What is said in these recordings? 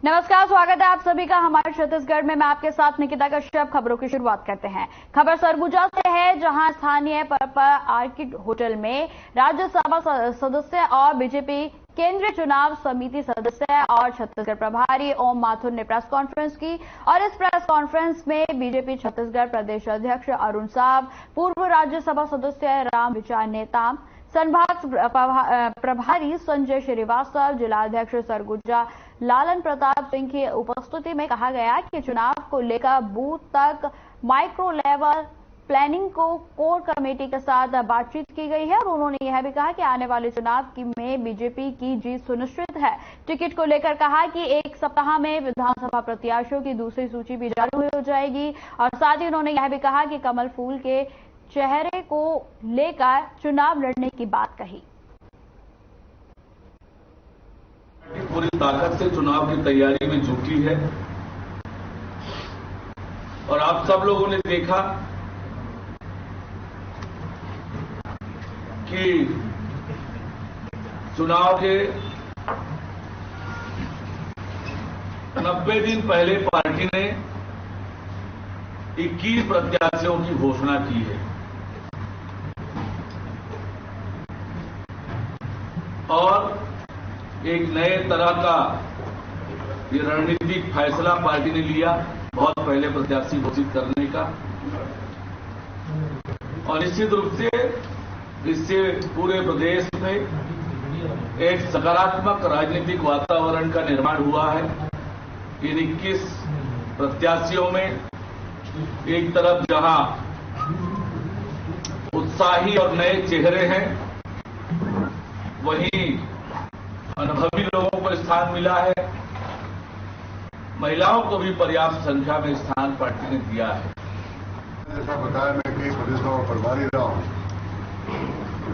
नमस्कार, स्वागत है आप सभी का हमारे छत्तीसगढ़ में। मैं आपके साथ निकिता कश्यप। खबरों की शुरुआत करते हैं। खबर सरगुजा से है, जहां स्थानीय आर्किड होटल में राज्यसभा सदस्य और बीजेपी केंद्रीय चुनाव समिति सदस्य और छत्तीसगढ़ प्रभारी ओम माथुर ने प्रेस कॉन्फ्रेंस की। और इस प्रेस कॉन्फ्रेंस में बीजेपी छत्तीसगढ़ प्रदेश अध्यक्ष अरुण साव, पूर्व राज्यसभा सदस्य राम विचार नेताम, संभाग प्रभारी संजय श्रीवास्तव, जिलाध्यक्ष सरगुजा लालन प्रताप सिंह की उपस्थिति में कहा गया कि चुनाव को लेकर बूथ तक माइक्रो लेवल प्लानिंग को कोर कमेटी के साथ बातचीत की गई है। और उन्होंने यह भी कहा कि आने वाले चुनाव में बीजेपी की जीत सुनिश्चित है। टिकट को लेकर कहा कि एक सप्ताह में विधानसभा प्रत्याशियों की दूसरी सूची भी जारी हो जाएगी। और साथ ही उन्होंने यह भी कहा कि कमल फूल के चेहरे को लेकर चुनाव लड़ने की बात कही। पूरी ताकत से चुनाव की तैयारी में जुटी है और आप सब लोगों ने देखा कि चुनाव के 90 दिन पहले पार्टी ने 21 प्रत्याशियों की घोषणा की है और एक नए तरह का ये रणनीतिक फैसला पार्टी ने लिया बहुत पहले प्रत्याशी घोषित करने का। और निश्चित रूप से इससे पूरे प्रदेश में एक सकारात्मक राजनीतिक वातावरण का निर्माण हुआ है। इन 21 प्रत्याशियों में एक तरफ जहां उत्साही और नए चेहरे हैं, वहीं अनुभवी लोगों को स्थान मिला है। महिलाओं को भी पर्याप्त संख्या में स्थान पार्टी ने दिया है। जैसा बताया, मैं कई प्रदेशों का प्रभारी रहा हूं।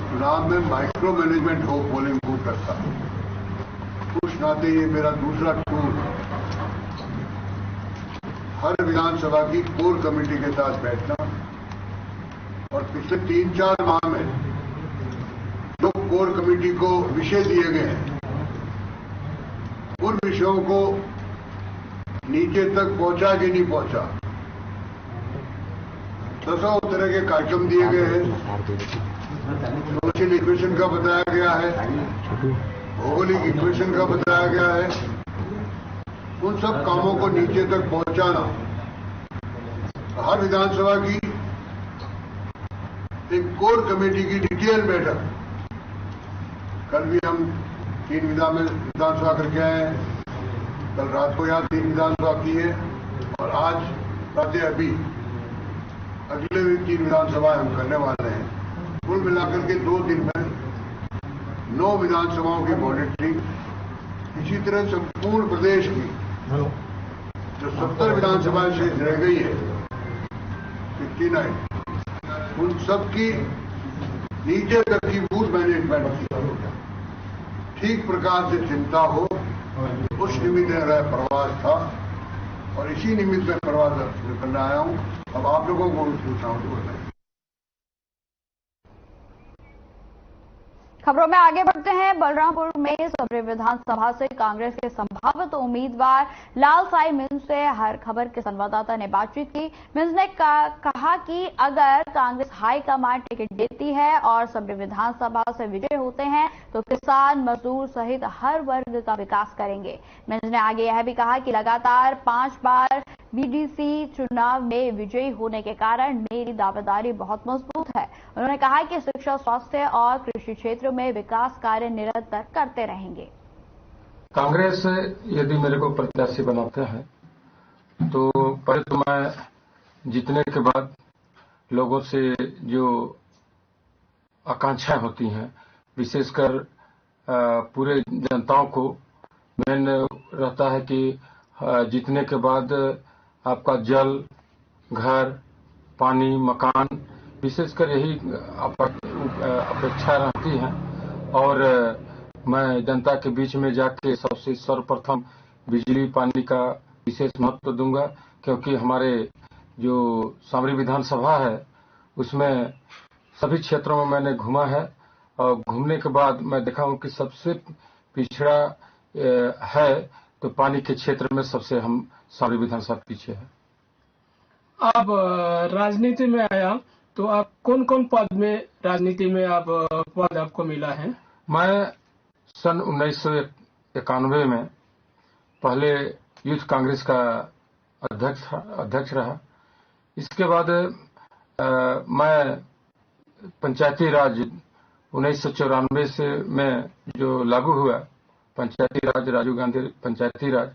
चुनाव में माइक्रो मैनेजमेंट हो पोलिंग बूथ करता। उस नाते ये मेरा दूसरा टूर हर विधानसभा की कोर कमेटी के साथ बैठना और पिछले 3-4 माह में जो कोर कमेटी को विषय दिए गए हैं, उन विषयों को नीचे तक पहुंचा कि नहीं पहुंचा, 10 तरह के कार्यक्रम दिए गए हैं। सोशल इक्वेशन का बताया गया है, भौगोलिक इक्वेशन का बताया गया है। उन सब कामों को नीचे तक पहुंचाना, हर विधानसभा की एक कोर कमेटी की डिटेल बैठक। कल भी हम 3 विधानसभा करके आए हैं। कल रात को यहाँ 3 विधानसभा की है और आज प्रातः अभी अगले भी 3 विधानसभा हम करने वाले हैं। कुल मिलाकर के 2 दिन में 9 विधानसभाओं की मॉनिटरिंग। इसी तरह संपूर्ण प्रदेश की जो 70 विधानसभाएं शेष रह गई है, 59, उन सबकी नीचे तक की बूथ मैनेजमेंट की ठीक प्रकार से चिंता हो, उस निमित्त मेरा प्रवास था और इसी निमित्त में प्रवास करने आया हूं। अब आप लोगों को पूछना हो। खबरों में आगे बढ़ते हैं। बलरामपुर में सबरी विधानसभा से कांग्रेस के संभावित उम्मीदवार लाल साई मिंज से हर खबर के संवाददाता ने बातचीत की। मिंज ने कहा कि अगर कांग्रेस हाईकमान टिकट देती है और सबरी विधानसभा से विजय होते हैं तो किसान, मजदूर सहित हर वर्ग का विकास करेंगे। मिंज ने आगे यह भी कहा कि लगातार 5 बार बीडीसी चुनाव में विजयी होने के कारण मेरी दावेदारी बहुत मजबूत है। उन्होंने कहा कि शिक्षा, स्वास्थ्य और कृषि क्षेत्र में विकास कार्य निरंतर करते रहेंगे। कांग्रेस यदि मेरे को प्रत्याशी बनाते हैं तो पहले तो मैं जीतने के बाद लोगों से जो आकांक्षाएं होती हैं, विशेषकर पूरे जनताओं को मेन रहता है कि जीतने के बाद आपका जल, घर, पानी, मकान, विशेषकर यही अपेक्षा रहती है। और मैं जनता के बीच में जाके सबसे सर्वप्रथम बिजली पानी का विशेष महत्व दूंगा, क्योंकि हमारे जो सामरी विधानसभा है उसमें सभी क्षेत्रों में मैंने घूमा है और घूमने के बाद मैं देखा हूं कि सबसे पिछड़ा है तो पानी के क्षेत्र में सबसे हम सारी विधानसभा पीछे है। आप राजनीति में आया तो आप कौन कौन पद में राजनीति में आप पद आपको मिला है? मैं सन 1991 में पहले यूथ कांग्रेस का अध्यक्ष रहा। इसके बाद मैं पंचायती राज 1994 से में जो लागू हुआ पंचायती राज, राजीव गांधी पंचायती राज,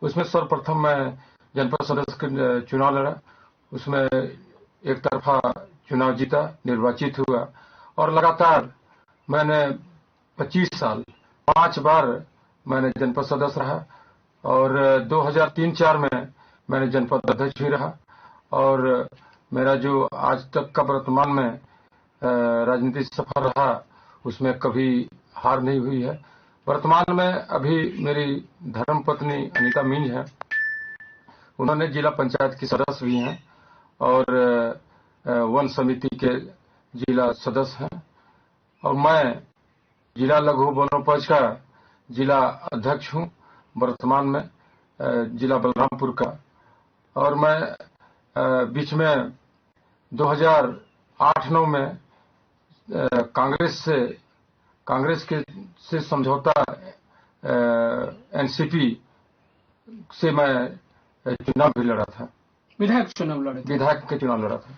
उसमें सर्वप्रथम मैं जनपद सदस्य का चुनाव लड़ा। उसमें एक तरफा चुनाव जीता, निर्वाचित हुआ और लगातार मैंने 25 साल 5 बार मैंने जनपद सदस्य रहा और 2003-04 में मैंने जनपद अध्यक्ष भी रहा। और मेरा जो आज तक का वर्तमान में राजनीतिक सफर रहा उसमें कभी हार नहीं हुई है। वर्तमान में अभी मेरी धर्मपत्नी अनीता मिंज है, उन्होंने जिला पंचायत की सदस्य भी हैं और वन समिति के जिला सदस्य हैं और मैं जिला लघु वनोपज का जिला अध्यक्ष हूं वर्तमान में जिला बलरामपुर का। और मैं बीच में 2008-09 में कांग्रेस से समझौता एनसीपी से मैं चुनाव भी लड़ा था, विधायक चुनाव लड़े थे। विधायक के चुनाव लड़ा था।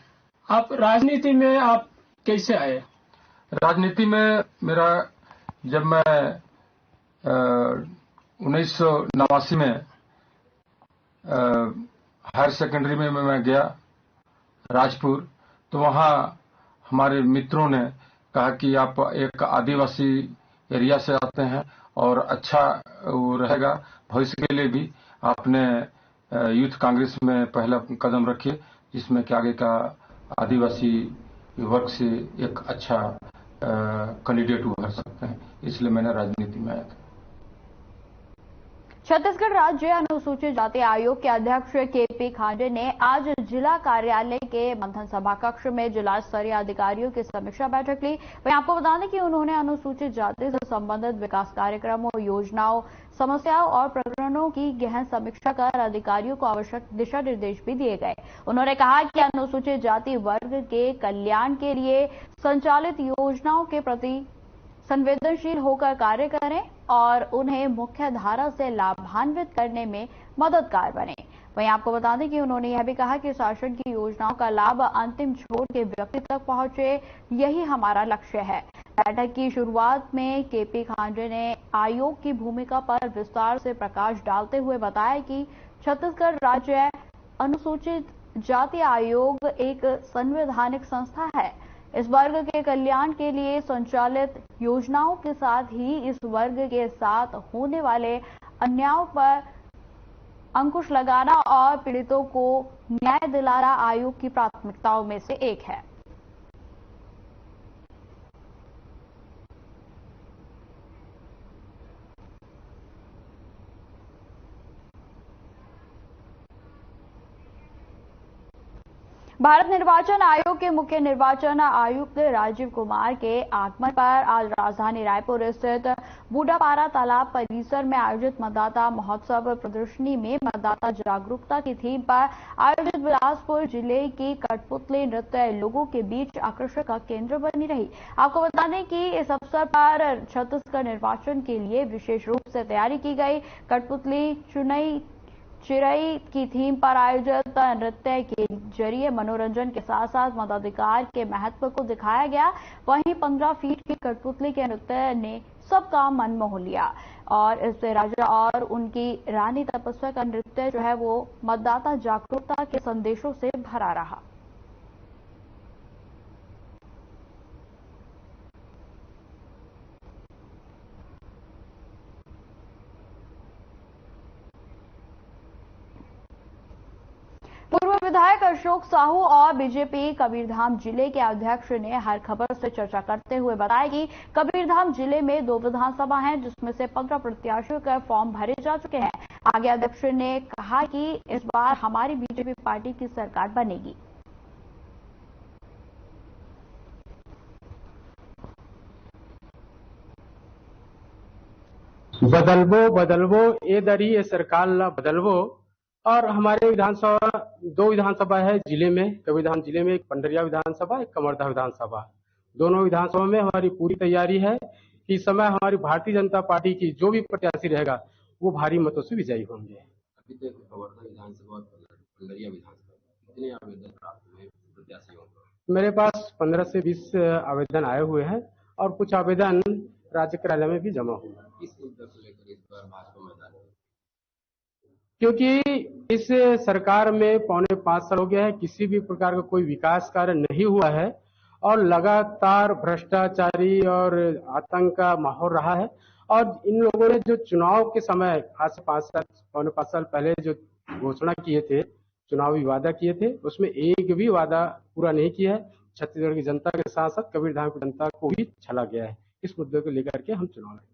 आप राजनीति में आप कैसे आए? राजनीति में मेरा जब मैं 1989 में हायर सेकेंडरी में मैं गया राजपुर, तो वहां हमारे मित्रों ने कहा कि आप एक आदिवासी एरिया से आते हैं और अच्छा वो रहेगा भविष्य के लिए भी, आपने यूथ कांग्रेस में पहला कदम रखिए जिसमें कि आगे का आदिवासी वर्ग से एक अच्छा कैंडिडेट उभर सकते हैं, इसलिए मैंने राजनीति में आया था। छत्तीसगढ़ राज्य अनुसूचित जाति आयोग के अध्यक्ष केपी खांडे ने आज जिला कार्यालय के मंथन सभा कक्ष में जिला स्तरीय अधिकारियों की समीक्षा बैठक ली। वहीं आपको बता दें कि उन्होंने अनुसूचित जाति से संबंधित विकास कार्यक्रमों, योजनाओं, समस्याओं और प्रकरणों की गहन समीक्षा कर अधिकारियों को आवश्यक दिशा निर्देश भी दिए गए। उन्होंने कहा कि अनुसूचित जाति वर्ग के कल्याण के लिए संचालित योजनाओं के प्रति संवेदनशील होकर कार्य करें और उन्हें मुख्य धारा से लाभान्वित करने में मददगार बने। वहीं आपको बता दें कि उन्होंने यह भी कहा कि शासन की योजनाओं का लाभ अंतिम छोर के व्यक्ति तक पहुंचे, यही हमारा लक्ष्य है। बैठक की शुरुआत में केपी खांडे ने आयोग की भूमिका पर विस्तार से प्रकाश डालते हुए बताया कि छत्तीसगढ़ राज्य अनुसूचित जाति आयोग एक संवैधानिक संस्था है। इस वर्ग के कल्याण के लिए संचालित योजनाओं के साथ ही इस वर्ग के साथ होने वाले अन्यायों पर अंकुश लगाना और पीड़ितों को न्याय दिलाना आयोग की प्राथमिकताओं में से एक है। भारत निर्वाचन आयोग के मुख्य निर्वाचन आयुक्त राजीव कुमार के आगमन पर आज राजधानी रायपुर स्थित बूढ़ापारा तालाब परिसर में आयोजित मतदाता महोत्सव प्रदर्शनी में मतदाता जागरूकता की थीम पर आयोजित बिलासपुर जिले की कठपुतली नृत्य लोगों के बीच आकर्षण का केंद्र बनी रही। आपको बता दें कि इस अवसर पर छत्तीसगढ़ निर्वाचन के लिए विशेष रूप से तैयारी की गई। कठपुतली चिरई की थीम पर आयोजित नृत्य के जरिए मनोरंजन के साथ साथ मताधिकार के महत्व को दिखाया गया। वहीं 15 फीट की कठपुतली के नृत्य ने सबका मन मोह लिया और इससे राजा और उनकी रानी तपस्या का नृत्य जो है वो मतदाता जागरूकता के संदेशों से भरा रहा। पूर्व विधायक अशोक साहू और बीजेपी कबीरधाम जिले के अध्यक्ष ने हर खबर से चर्चा करते हुए बताया कि कबीरधाम जिले में 2 विधानसभा हैं जिसमें से 15 प्रत्याशियों के फॉर्म भरे जा चुके हैं। आगे अध्यक्ष ने कहा कि इस बार हमारी बीजेपी पार्टी की सरकार बनेगी। बदलबो ये दरी ये सरकार ला बदलबो। और हमारे विधानसभा 2 विधानसभा है जिले में, कभी विधान जिले में, एक पंडरिया विधानसभा, एक कमरदा विधानसभा। दोनों विधानसभा में हमारी पूरी तैयारी है कि इस समय हमारी भारतीय जनता पार्टी की जो भी प्रत्याशी रहेगा वो भारी मतों से विजयी होंगे। अभी तक कमरदा विधानसभा और पंडरिया विधानसभा कितने आवेदन प्राप्त हुए प्रत्याशियों को? मेरे पास 15 से 20 आवेदन आए हुए हैं और कुछ आवेदन राज्य कार्यालय में भी जमा हुए। किस मुद्दे को लेकर इस बार भाजपा मैदान में? क्योंकि इस सरकार में पौने 5 साल हो गया है, किसी भी प्रकार का कोई विकास कार्य नहीं हुआ है और लगातार भ्रष्टाचारी और आतंक का माहौल रहा है। और इन लोगों ने जो चुनाव के समय आज से 5 साल, पौने 5 साल पहले जो घोषणा किए थे, चुनावी वादा किए थे, उसमें एक भी वादा पूरा नहीं किया है। छत्तीसगढ़ की जनता के साथ साथ कबीरधाम की जनता को भी छला गया है। इस मुद्दे को लेकर के हम चुनाव लड़ेंगे।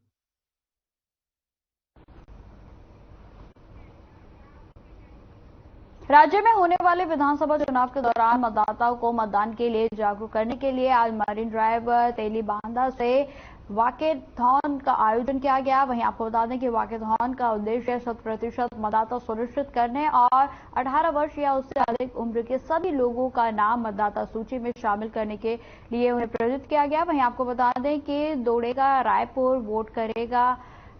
राज्य में होने वाले विधानसभा चुनाव के दौरान मतदाताओं को मतदान के लिए जागरूक करने के लिए आज मरीन ड्राइव तेलीबांधा से वाकेथॉन का आयोजन किया गया। वहीं आपको बता दें कि वाकेथॉन का उद्देश्य 100% मतदाता सुनिश्चित करने और 18 वर्ष या उससे अधिक उम्र के सभी लोगों का नाम मतदाता सूची में शामिल करने के लिए उन्हें प्रेरित किया गया। वहीं आपको बता दें कि दौड़ेगा रायपुर, वोट करेगा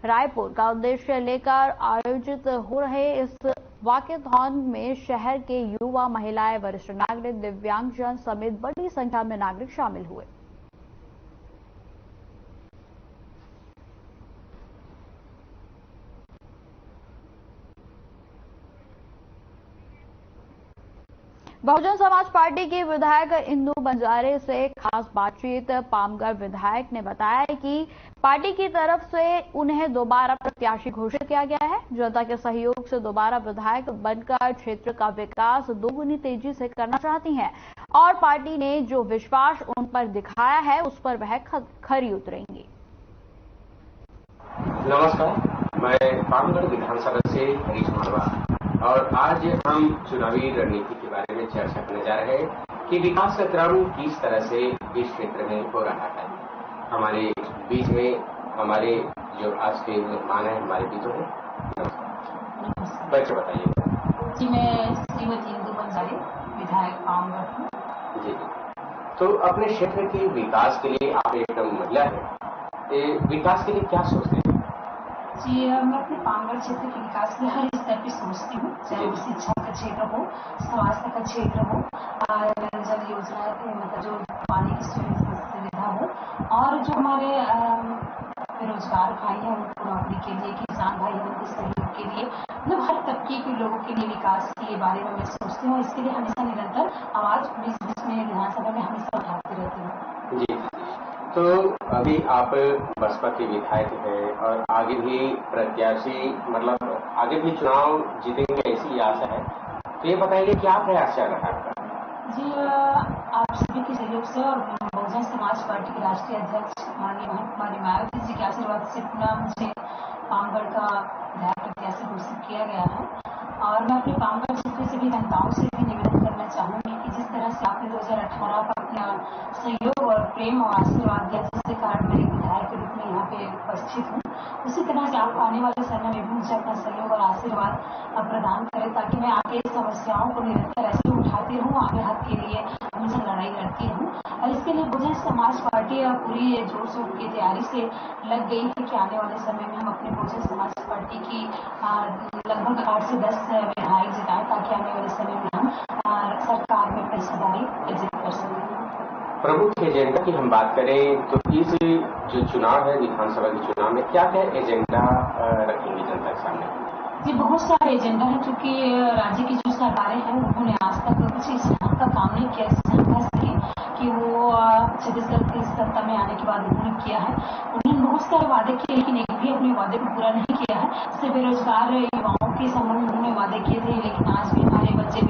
रायपुर का उद्देश्य लेकर आयोजित हो रहे इस वाकेथॉन में शहर के युवा, महिलाएं, वरिष्ठ नागरिक, दिव्यांगजन समेत बड़ी संख्या में नागरिक शामिल हुए। बहुजन समाज पार्टी की विधायक इंदु बंजारे से खास बातचीत। पामगढ़ विधायक ने बताया कि पार्टी की तरफ से उन्हें दोबारा प्रत्याशी घोषित किया गया है। जनता के सहयोग से दोबारा विधायक बनकर क्षेत्र का विकास दोगुनी तेजी से करना चाहती हैं और पार्टी ने जो विश्वास उन पर दिखाया है उस पर वह खरी उतरेंगी। नमस्कार, मैं पामगढ़ विधानसभा से हरीश मारवा और आज हम चुनावी रणनीति के बारे में चर्चा करने जा रहे हैं कि विकास का क्रम किस तरह से इस क्षेत्र में हो रहा है। हमारे बीच में हमारे जो आज के मेहमान है हमारे बीच में, नमस्कार, बच्चे बताइए। जी, मैं श्रीमती इंदु बंजारे, विधायक पामगढ़। जी, तो अपने क्षेत्र के विकास के लिए आप एक महिला है, विकास के लिए क्या सोचते हैं? जी, मैं अपने पामगढ़ क्षेत्र के विकास के लिए हर स्तर पर सोचती हूँ, चाहे वो शिक्षा का क्षेत्र हो, स्वास्थ्य का क्षेत्र हो, जल योजना मतलब जो पानी की सुविधा हो, और जो हमारे बेरोजगार भाई हैं उनको नौकरी के लिए, किसान भाई हैं उनको सहयोग के लिए, मतलब हर तबके के लोगों के लिए विकास के बारे में मैं सोचती हूँ। इसके लिए हमेशा निरंतर आवाज बीच में विधानसभा में हमेशा उठाती रहती हूँ। जी, तो अभी आप बसपा के विधायक हैं और आगे भी प्रत्याशी, मतलब आगे भी चुनाव जीतेंगे ऐसी आशा है, तो ये बताइए क्या प्रयास चल रहा है? जी, आप सभी के सहयोग से और बहुजन समाज पार्टी के राष्ट्रीय अध्यक्ष माननीय मायावती जी के आशीर्वाद से पुनः मुझे पामगढ़ का विधायक प्रत्याशी घोषित किया गया है। और मैं अपने पामगढ़ क्षेत्र से भी जनताओं से भी निवेदन करना चाहूंगी कि जिस तरह से आपने 2018 का अपना सहयोग और प्रेम और आशीर्वाद दिया, जिससे कारण मैं विधायक के रूप में यहाँ पे उपस्थित हूँ, उसी तरह से आप आने वाले समय में भी मुझे अपना सहयोग और आशीर्वाद प्रदान करें ताकि मैं आगे समस्याओं को निरंतर ऐसे उठाती रहूँ, आगे हक के लिए हमेशा लड़ाई लड़ती रहूँ। और इसके लिए बहुजन समाज पार्टी पूरी जोर शोर की तैयारी से लग गई है कि आने वाले समय में हम अपने बहुजन समाज पार्टी की लगभग 8 से 10 विधायक जिताएं ताकि आने वाले समय में हम सरकार में हिस्सेदारी अर्जित कर सकें। प्रमुख एजेंडा की हम बात करें तो इस जो चुनाव है विधानसभा के चुनाव में क्या क्या एजेंडा रखेंगे जनता के सामने? जी, बहुत सारे एजेंडा है, क्योंकि राज्य की जो सरकारें हैं उन्होंने आज तक कुछ इस ढंग का काम नहीं किया इस जनता से कि वो छत्तीसगढ़ की सत्ता में आने के बाद उन्होंने किया है। उन्होंने बहुत सारे वादे किए लेकिन एक भी अपने वादे को पूरा नहीं किया है। जैसे बेरोजगार युवाओं के संबंध में उन्होंने वादे किए थे, लेकिन आज भी हमारे बच्चे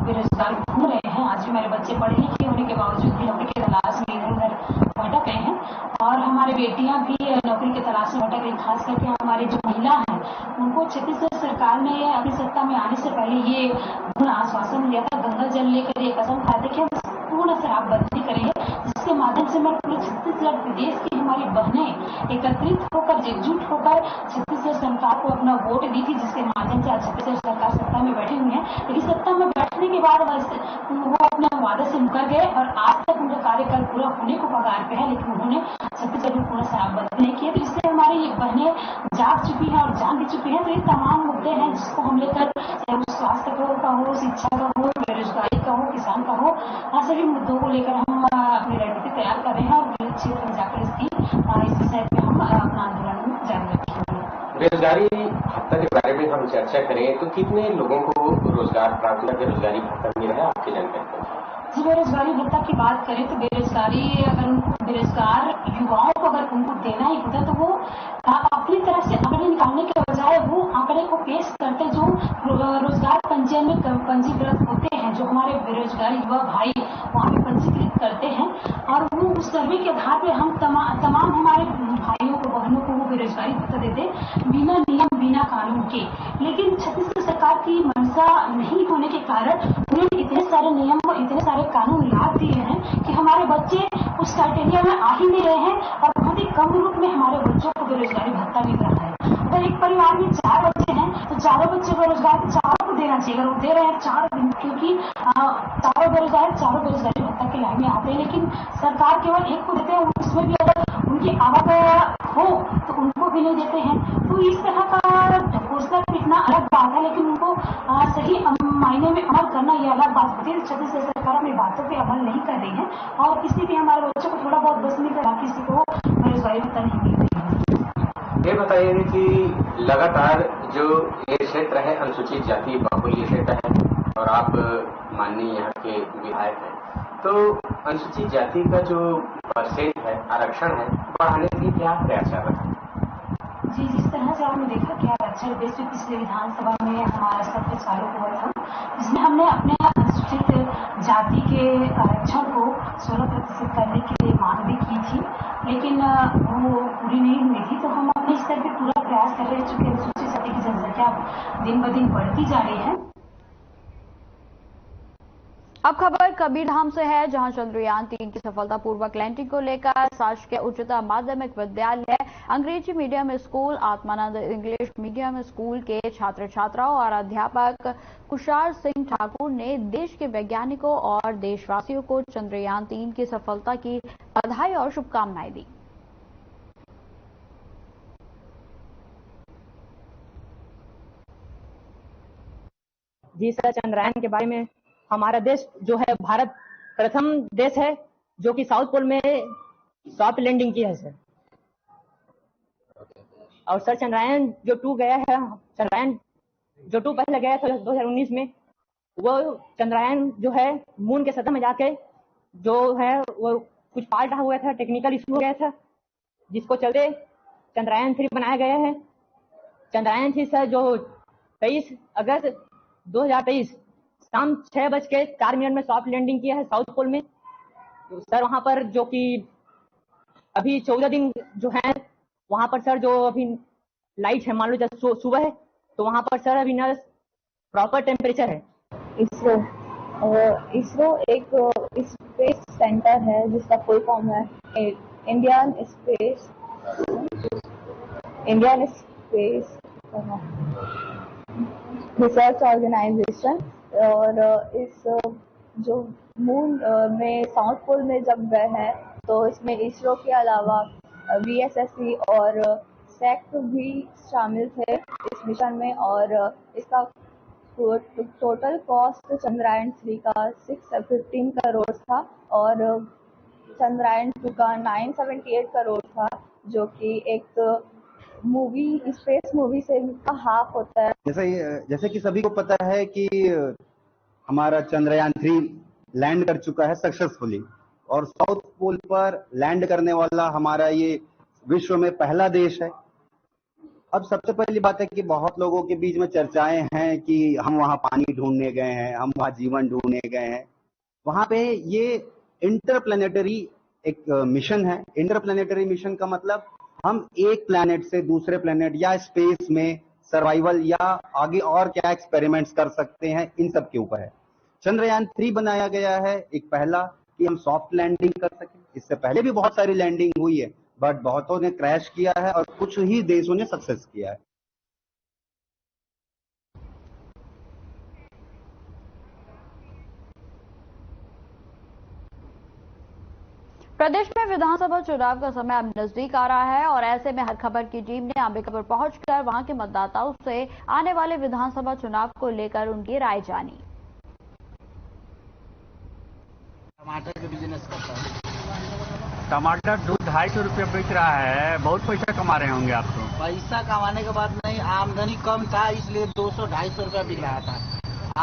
बेरोजगार घूम रहे हैं। आज भी हमारे बच्चे पढ़े लिखे होने के बावजूद भी नौकरी की तलाश में इधर उधर भटक रहे हैं और हमारे बेटियां भी नौकरी की तलाश में भटक रही। खास करके हमारी जो महिला है उनको छत्तीसगढ़ सरकार ने अपनी सत्ता में आने से पहले ये पूर्ण आश्वासन दिया था, गंगा जल लेकर ये कसम खाते कि हम पूर्ण शराबबंदी करेंगे जिसके माध्यम से मैं पूरे छत्तीसगढ़ प्रदेश की हमारी बहनें एकत्रित होकर एकजुट होकर छत्तीसगढ़ सरकार को अपना वोट दी थी, जिसके माध्यम से आज छत्तीसगढ़ सरकार सत्ता में बैठी हुई है। लेकिन सत्ता में बैठने के बाद वो अपने वादे से मुकर गए और आज तक उनका कार्यकाल पूरा होने को कगार पे है, लेकिन उन्होंने छत्तीसगढ़ में पूरा शराबबंदी नहीं किया। तो इससे हमारी ये बहनें जाग चुकी है और जान भी चुकी है। तो ये तमाम मुद्दे हैं जिसको हम लेकर, चाहे वो स्वास्थ्य का हो, शिक्षा का हो, बेरोजगारी का हो, किसान का हो, सभी मुद्दों को लेकर हम अपनी रणनीति तैयार कर रहे हैं और विभिन्न क्षेत्र में जाकर इस विषय पे हम अपना आंदोलन जारी रखेंगे। बेरोजगारी भत्ता के बारे में हम चर्चा करें तो कितने लोगों को रोजगार प्राप्त हुआ, बेरोजगारी भत्ता मिल रहा है, आपकी जानकारी? जी, बेरोजगारी भत्ता की बात करें तो बेरोजगारी अगर उनको बेरोजगार युवाओं को अगर उनको देना ही होता तो वो अपनी तरफ से आंकड़े निकालने के बजाय वो आंकड़े को पेश करते जो रोजगार पंजीयन में पंजीकृत होते हैं, जो हमारे बेरोजगार युवा भाई वहाँ पे पंजीकृत करते हैं और वो उस सर्वे के आधार पर हम तमाम हमारे भाइयों को बहनों को वो बेरोजगारी भत्ता देते बिना नियम बिना कानून के। लेकिन छत्तीसगढ़ सरकार की मंशा नहीं होने के कारण उन्हें इतने सारे नियम और इतने सारे कानून लाद दिए हैं कि हमारे बच्चे उस क्राइटेरिया में आ ही नहीं रहे हैं और बहुत ही कम रूप में हमारे बच्चों को बेरोजगारी भत्ता मिल रहा है। अगर एक परिवार में 4 बच्चे हैं तो चारों बच्चे बेरोजगार तो चारों को देना चाहिए। अगर वो दे रहे हैं 4 दिन, क्योंकि चारों बेरोजगारी भत्ता के लाइन में आते हैं, लेकिन सरकार केवल एक को देते हैं, उसमें भी अगर उनकी आवक हो तो उनको भी नहीं देते हैं। तो इस तरह का घोषणा इतना अलग बात है, लेकिन उनको सही मायने में अमल करना ये अलग बात होती है। छत्तीसगढ़ सरकार अपनी बातों पे अमल नहीं कर रही है और किसी भी हमारे बच्चों को थोड़ा बहुत बस मिल कर किसी को बेरोजगारी भत्ता नहीं मिल रही है। ये बताइए कि लगातार जो ये क्षेत्र है अनुसूचित जाति बहुल्य क्षेत्र है और आप माननीय यहाँ के विधायक हैं, तो अनुसूचित जाति का जो परसेंट है, आरक्षण है, बढ़ाने के लिए क्या प्रयास चल रहा है? जी, जिस तरह से आपने देखा कि आरक्षण देश में पिछले विधानसभा में हमारा सत्र चालू हुआ था, जिसमें हमने अपने अनुसूचित जाति के आरक्षण को 16% करने के लिए मांग भी की थी, लेकिन वो पूरी नहीं हुई थी। तो हम अपने स्तर पर पूरा प्रयास कर रहे हैं, चूंकि अनुसूचित जाति की जनसंख्या दिन ब दिन बढ़ती जा रही है। अब खबर कबीरधाम से है, जहां चंद्रयान 3 की सफलतापूर्वक लैंडिंग को लेकर शासकीय उच्चतर माध्यमिक विद्यालय, अंग्रेजी medium school, Atmanand English medium school के छात्र छात्राओं और अध्यापक कुशार सिंह ठाकुर ने देश के वैज्ञानिकों और देशवासियों को चंद्रयान 3 की सफलता की बधाई और शुभकामनाएं दी। जी सर, चंद्रयान के बारे में हमारा देश जो है भारत प्रथम देश है जो कि साउथ पोल में सॉफ्ट लैंडिंग की है सर। और सर चंद्रयान जो 2 गया है, चंद्रयान जो 2 पहले गया था 2019 में, वो चंद्रयान जो है मून के सतह में जाके जो है वो कुछ फाल्ट हुआ था, टेक्निकल इशू हो गया था, जिसको चलते चंद्रयान 3 बनाया गया है। चंद्रयान 3 सर जो 23 अगस्त 2023 शाम 6:04 में सॉफ्ट लैंडिंग किया है साउथ पोल में। तो सर वहां पर जो कि अभी 14 दिन जो है वहां पर सर जो अभी लाइट है, मान लो जब सुबह है तो वहां पर सर अभी ना प्रॉपर टेम्परेचर है। इसरो एक स्पेस सेंटर है जिसका फुल फॉर्म है इंडियन स्पेस रिसर्च ऑर्गेनाइजेशन। और इस जो मून में साउथ पोल में जब गए हैं तो इसमें इसरो के अलावा VSSC और SEC भी शामिल थे इस मिशन में। और इसका टोटल कॉस्ट चंद्रयान 3 का 615 करोड़ था और चंद्रयान 2 का 978 करोड़ था, जो कि एक स्पेस मूवी से का हाफ होता है। जैसे कि सभी को पता है कि हमारा चंद्रयान 3 लैंड कर चुका है सक्सेसफुली और साउथ पोल पर लैंड करने वाला हमारा ये विश्व में पहला देश है। अब सबसे पहली बात है कि बहुत लोगों के बीच में चर्चाएं हैं कि हम वहां पानी ढूंढने गए हैं, हम वहां जीवन ढूंढने गए हैं। वहां पे ये इंटरप्लेनेटरी एक मिशन है। इंटरप्लेनेटरी मिशन का मतलब हम एक प्लैनेट से दूसरे प्लैनेट या स्पेस में सर्वाइवल या आगे और क्या एक्सपेरिमेंट्स कर सकते हैं, इन सब के ऊपर है। चंद्रयान 3 बनाया गया है एक पहला कि हम सॉफ्ट लैंडिंग कर सकें। इससे पहले भी बहुत सारी लैंडिंग हुई है, बट बहुतों ने क्रैश किया है और कुछ ही देशों ने सक्सेस किया है। प्रदेश में विधानसभा चुनाव का समय अब नजदीक आ रहा है और ऐसे में हर खबर की टीम ने अंबिकापुर पहुंचकर वहां के मतदाताओं से आने वाले विधानसभा चुनाव को लेकर उनकी राय जानी। टमाटर का बिजनेस करता है। टमाटर 200-250 रुपये बिक रहा है, बहुत पैसा कमा रहे होंगे आप तो। पैसा कमाने के बाद नहीं, आमदनी कम था इसलिए 200-250 रुपया बिक रहा था।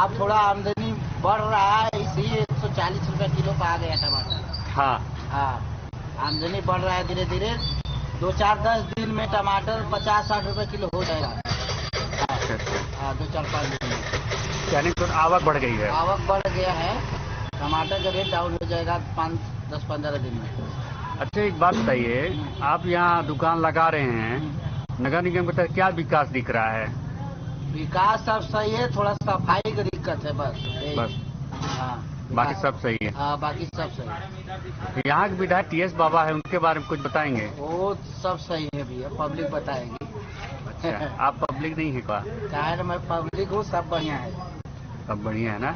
अब थोड़ा आमदनी बढ़ रहा है इसलिए 140 रुपया किलो पे आ गया टमाटर। हाँ, आमदनी बढ़ रहा है धीरे धीरे। 2-4-10 दिन में टमाटर 50-60 रुपये किलो हो जाएगा। हाँ, 2-4-5 दिन में। यानी तो आवक बढ़ गई है। आवक बढ़ गया है, टमाटर का रेट डाउन हो जाएगा 5-10-15 दिन में। अच्छा, एक बात बताइए, आप यहाँ दुकान लगा रहे हैं, नगर निगम के तहत क्या विकास दिख रहा है? विकास सब सही है, थोड़ा सफाई की दिक्कत है बस। हाँ, बाकी सब सही है। हाँ, बाकी सब सही है। यहाँ के विधायक TS बाबा है, उनके बारे में कुछ बताएंगे? वो सब सही है भैया, पब्लिक बताएगी। अच्छा, आप पब्लिक नहीं है क्या? चाहे मैं पब्लिक हूँ, सब बढ़िया है। सब बढ़िया है ना?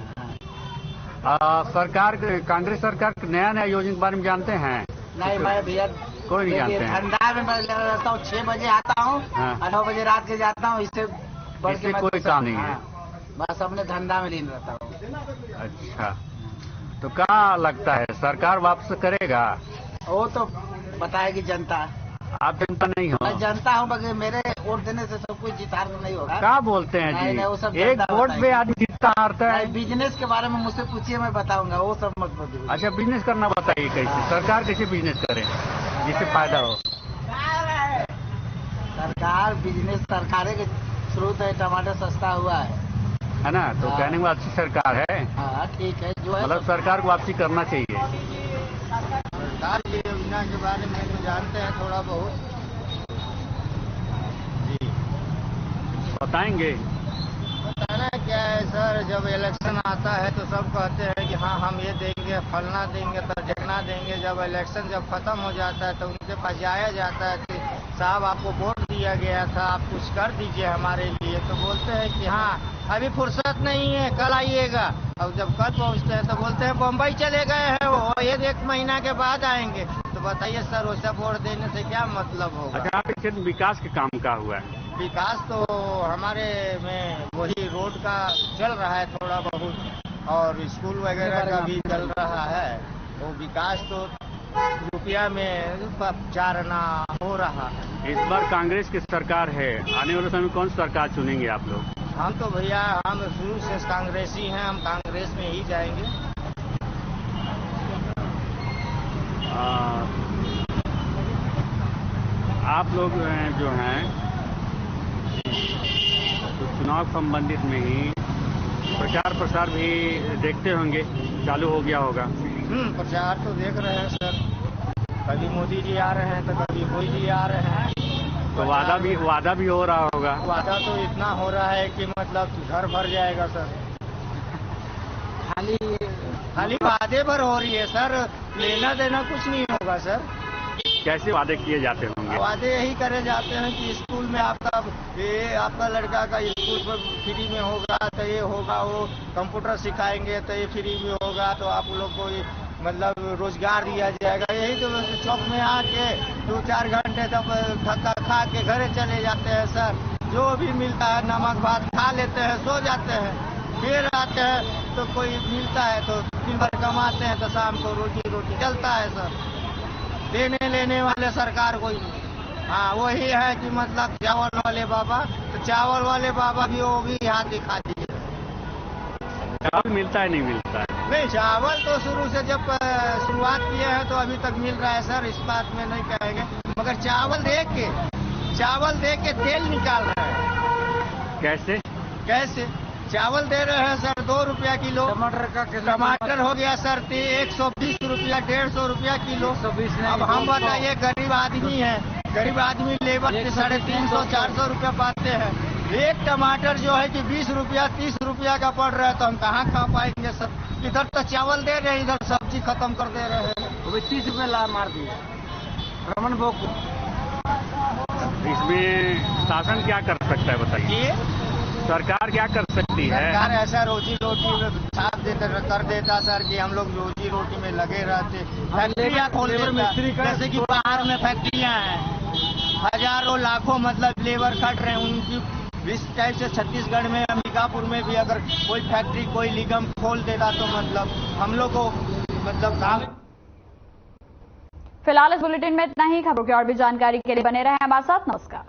सरकार, कांग्रेस सरकार नया योजना के बारे में जानते हैं? नहीं, मैं भैया कोई नहीं जानते हैं। धंधा में मैं रहता हूँ, 6 बजे आता हूँ और 9 बजे रात के जाता हूँ। इससे बढ़ के कोई काम नहीं है, बस अपने धंधा में लीन रहता हूँ। अच्छा, तो क्या लगता है सरकार वापस करेगा? वो तो बताएगी जनता। आप जनता नहीं हो? मैं जनता हूँ, मगर मेरे वोट देने से सब कुछ जीत हार नहीं होगा। क्या बोलते हैं जी? नहीं, वो सब एक वोट पे आदमी जीतता हारता है। बिजनेस के बारे में मुझसे पूछिए, मैं बताऊंगा, वो सब मत बोलिए। अच्छा, बिजनेस करना बताइए कैसे? सरकार कैसे बिजनेस करे जिससे फायदा हो? सरकार बिजनेस सरकारें के स्रोत है, टमाटर सस्ता हुआ है ना? तो कहने में अच्छी सरकार है। हाँ, ठीक है, जो है मतलब सरकार को वापसी करना चाहिए। सरकार की योजना के बारे में तो जानते हैं थोड़ा बहुत जी, बताएंगे? बताना क्या है सर, जब इलेक्शन आता है तो सब कहते हैं कि हाँ हम ये देंगे, फलना देंगे, तर्जना देंगे। जब इलेक्शन खत्म हो जाता है तो उनके पास जाया जाता है कि साहब आपको वोट दिया गया था, आप कुछ कर दीजिए हमारे लिए। तो बोलते हैं कि हाँ अभी फुर्सत नहीं है, कल आइएगा। और जब कल पहुंचते हैं तो बोलते हैं बम्बई चले गए हैं वो, ये 1 महीना के बाद आएंगे। तो बताइए सर, वो सब वोट देने से क्या मतलब होगा? अच्छा, आपके क्षेत्र में विकास के काम क्या हुआ है? विकास तो हमारे में वही रोड का चल रहा है थोड़ा बहुत, और स्कूल वगैरह का भी चल रहा है। वो विकास तो रुपया में चारना हो रहा है। इस बार कांग्रेस की सरकार है, आने वाले समय कौन सी सरकार चुनेंगे आप लोग? हम तो भैया, हम शुरू से कांग्रेसी हैं, हम कांग्रेस में ही जाएंगे। आप लोग जो हैं तो चुनाव संबंधित में ही प्रचार प्रसार भी देखते होंगे, चालू हो गया होगा? प्रचार तो देख रहे हैं सर, कभी मोदी जी आ रहे हैं तो कभी कोई जी आ रहे हैं। तो वादा भी हो रहा होगा? वादा तो इतना हो रहा है कि मतलब घर भर जाएगा सर। खाली वादे पर हो रही है सर, लेना देना कुछ नहीं होगा सर। कैसे वादे किए जाते होंगे? वादे यही करे जाते हैं कि स्कूल में आपका लड़का का स्कूल पर फ्री में होगा, तो ये होगा, वो कंप्यूटर सिखाएंगे तो ये फ्री में होगा, तो आप लोग को मतलब रोजगार दिया जाएगा। यही तो चौक में आके 2-4 घंटे तब धक्का खा के घरे चले जाते हैं सर। जो भी मिलता है नमक भात खा लेते हैं, सो जाते हैं, फिर आते हैं तो कोई मिलता है तो दिन भर कमाते हैं, तो शाम को रोटी चलता है सर। देने लेने वाले सरकार कोई नहीं। हाँ, वही है कि मतलब चावल वाले बाबा, तो चावल वाले बाबा भी वो भी हाथ दिखा दिए। चावल मिलता है नहीं मिलता है? नहीं, चावल तो शुरू से जब शुरुआत किए हैं तो अभी तक मिल रहा है सर, इस बात में नहीं कहेंगे, मगर चावल दे के तेल निकाल रहे हैं। कैसे चावल दे रहे हैं सर? 2 रुपया किलो। टमाटर हो गया सर 120 रुपया, 150 रुपया किलो। अब हम बताइए, गरीब आदमी है, गरीब आदमी लेबर के 350-400 रुपया पाते हैं, एक टमाटर जो है कि 20 रुपया 30 रुपया का पड़ रहा है, तो हम कहाँ खा पाएंगे सर। इधर तो चावल दे रहे हैं, इधर सब्जी खत्म कर दे रहे हैं। तो 30 रुपये ला मार दिया रमन भोग को। इसमें शासन क्या कर सकता है बताइए? सरकार क्या कर सकती है? सरकार ऐसा रोजी रोटी में साथ कर देता सर कि हम लोग रोजी रोटी में लगे रहते। फैक्ट्रियाँ खोल देता, जैसे कि बाहर में फैक्ट्रियाँ हैं, हजारों लाखों मतलब लेबर खट रहे हैं उनकी। इस टाइप से छत्तीसगढ़ में अंबिकापुर में भी अगर कोई फैक्ट्री कोई निगम खोल देता तो मतलब हम लोग को मतलब काम। फिलहाल इस बुलेटिन में इतना ही। खबरों की और भी जानकारी के लिए बने रहे हमारे साथ। नमस्कार।